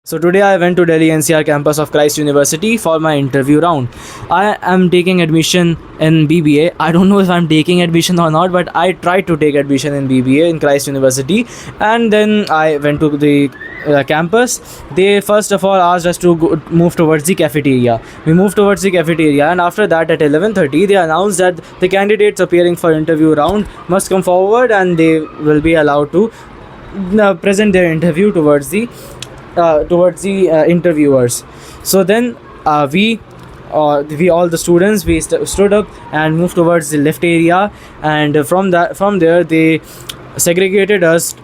So today I went to Delhi NCR campus of Christ University for my interview round. I am taking admission in BBA. I don't know if I'm taking admission or not, but I tried to take admission in BBA in Christ University, and then I went to the campus. They first of all asked us to move towards the cafeteria. We moved towards the cafeteria, and after that at 11:30 they announced that the candidates appearing for interview round must come forward, and they will be allowed to present their interview towards the interviewers. So then we all the students stood up and moved towards the lift area, and from there they segregated us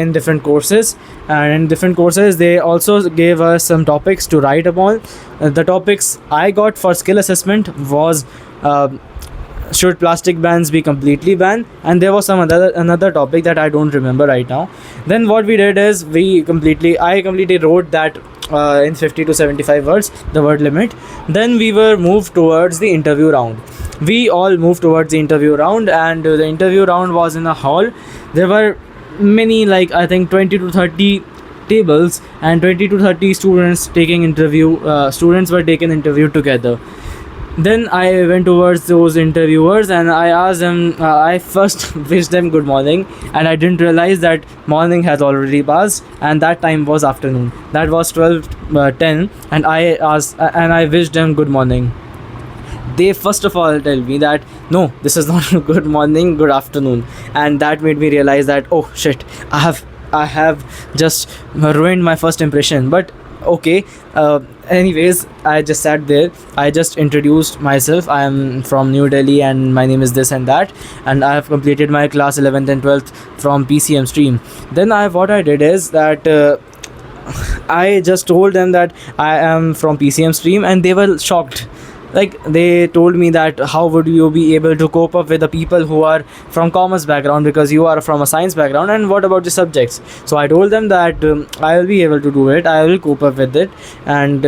in different courses, and in different courses they also gave us some topics to write upon. The topics I got for skill assessment was uh, should plastic bans be completely banned, and there was some another topic that I don't remember right now. Then what we did is I completely wrote that in 50 to 75 words, the word limit. Then we were moved towards the interview round. We all moved towards the interview round, and the interview round was in a hall. There were many, like I think 20 to 30 tables, and 20 to 30 students were taken interview together. Then I went towards those interviewers and I asked them, I first wished them good morning, and I didn't realize that morning has already passed and that time was afternoon. That was 12:10, and I wished them good morning. They first of all tell me that no, this is not good morning, good afternoon, and that made me realize that, oh shit, I have just ruined my first impression. But okay, anyways, I just sat there. I just introduced myself. I am from New Delhi and my name is this and that, and I have completed my class 11th and 12th from PCM stream. Then what I did is that I just told them that I am from PCM stream, and they were shocked. Like, they told me that how would you be able to cope up with the people who are from commerce background, because you are from a science background, and what about the subjects? So I told them that I will be able to do it, I will cope up with it, and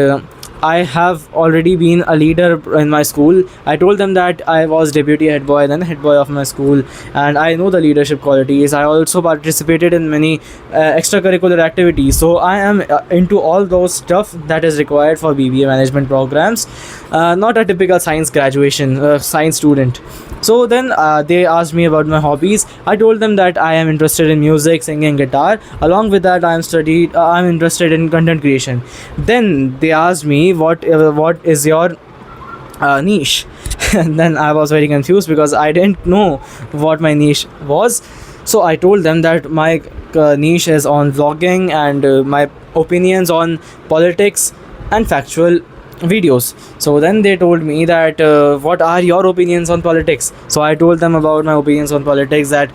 I have already been a leader in my school. I told them that I was deputy head boy, then head boy of my school, and I know the leadership qualities. I also participated in many extracurricular activities. So I am into all those stuff that is required for BBA management programs. Not a typical science graduation, science student. So then they asked me about my hobbies. I told them that I am interested in music, singing, guitar. Along with that, I'm interested in content creation. Then they asked me what is your niche. And then I was very confused because I didn't know what my niche was. So I told them that my niche is on vlogging, and my opinions on politics and factual videos. So then they told me that what are your opinions on politics? So I told them about my opinions on politics, that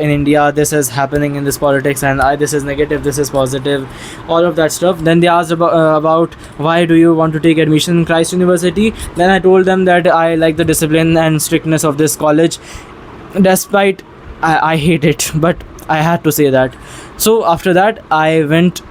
in India this is happening in this politics, and this is negative, this is positive, all of that stuff. Then they asked about why do you want to take admission in Christ University. Then I told them that I like the discipline and strictness of this college, despite I hate it, but I had to say that. So after that I went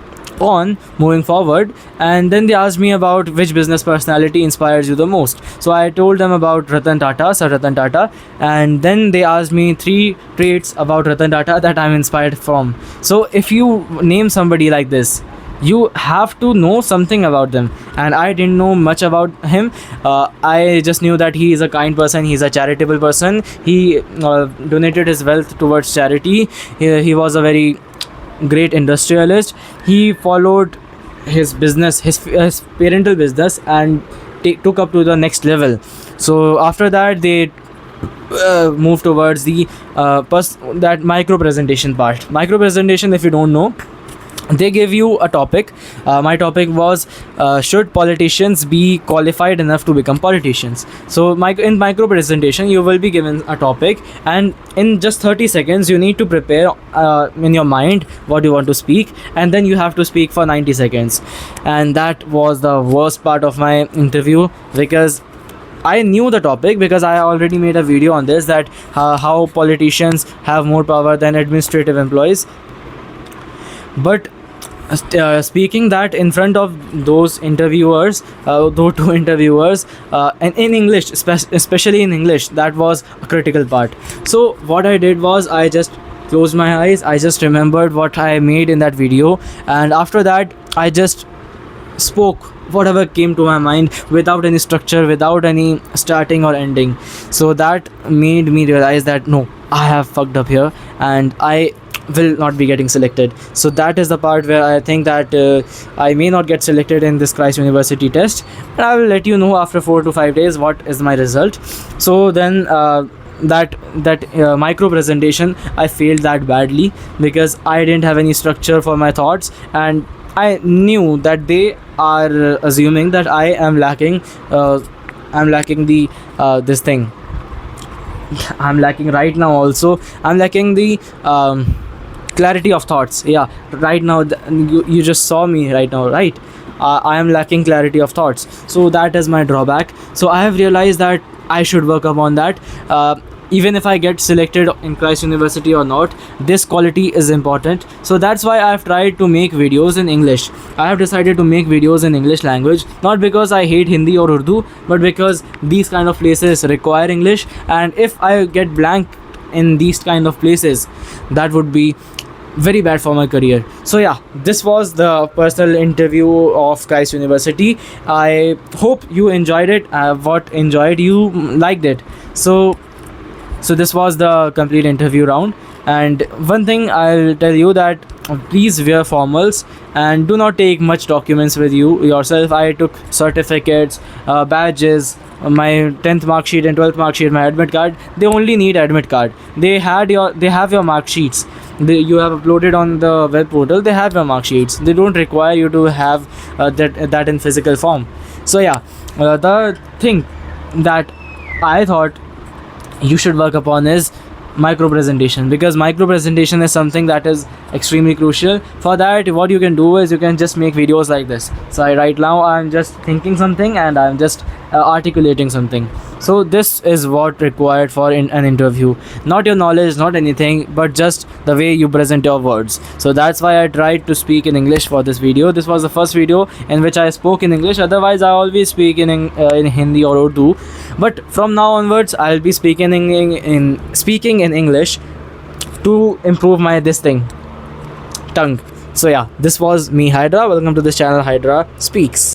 on moving forward, and then they asked me about which business personality inspires you the most. So I told them about Sir Ratan Tata, and then they asked me 3 traits about Ratan Tata that I'm inspired from. So if you name somebody like this, you have to know something about them, and I didn't know much about him. I just knew that he is a kind person, he's a charitable person. He donated his wealth towards charity. He was a very great industrialist. He followed his business, his parental business, and took up to the next level. So after that they moved towards the that micro presentation part. Micro presentation, if you don't know, they give you a topic. My topic was should politicians be qualified enough to become politicians? So in micro presentation you will be given a topic, and in just 30 seconds you need to prepare in your mind what you want to speak, and then you have to speak for 90 seconds. And that was the worst part of my interview, because I knew the topic, because I already made a video on this, that how politicians have more power than administrative employees. But speaking that in front of those interviewers, those 2 interviewers, and in English, especially in English, that was a critical part. So what I did was I just closed my eyes. I just remembered what I made in that video, and after that I just spoke whatever came to my mind without any structure, without any starting or ending. So that made me realize that no, I have fucked up here and I will not be getting selected. So that is the part where I think that I may not get selected in this Christ University test, but I will let you know after 4 to 5 days what is my result. So then that micro presentation, I failed that badly because I didn't have any structure for my thoughts, and I knew that they are assuming that I am lacking the this thing. I'm lacking right now also. I'm lacking the clarity of thoughts. Yeah, right now you just saw me right now, right? I am lacking clarity of thoughts. So that is my drawback. So I have realized that I should work upon that. Even if I get selected in Christ University or not, this quality is important. So that's why I have tried to make videos in English. I have decided to make videos in English language, not because I hate Hindi or Urdu, but because these kind of places require English, and if I get blank in these kind of places, that would be very bad for my career. So yeah, this was the personal interview of Christ University. I hope you enjoyed it. What enjoyed you liked it. So this was the complete interview round. And one thing I'll tell you that please wear formals and do not take much documents with you yourself. I took certificates, badges, my 10th mark sheet and 12th mark sheet, my admit card. They only need admit card. They have your mark sheets. You have uploaded on the web portal. They have your mark sheets. They don't require you to have that in physical form. So yeah, the thing that I thought you should work upon is micro presentation, because micro presentation is something that is extremely crucial. For that, what you can do is you can just make videos like this. So right now I'm just thinking something and I'm just articulating something. So this is what required for an interview, not your knowledge, not anything, but just the way you present your words. So that's why I tried to speak in English for this video. This was the first video in which I spoke in English. Otherwise I always speak in Hindi or Urdu, but from now onwards I'll be speaking in English to improve my tongue. So yeah, this was me, Hydra. Welcome to this channel, Hydra Speaks.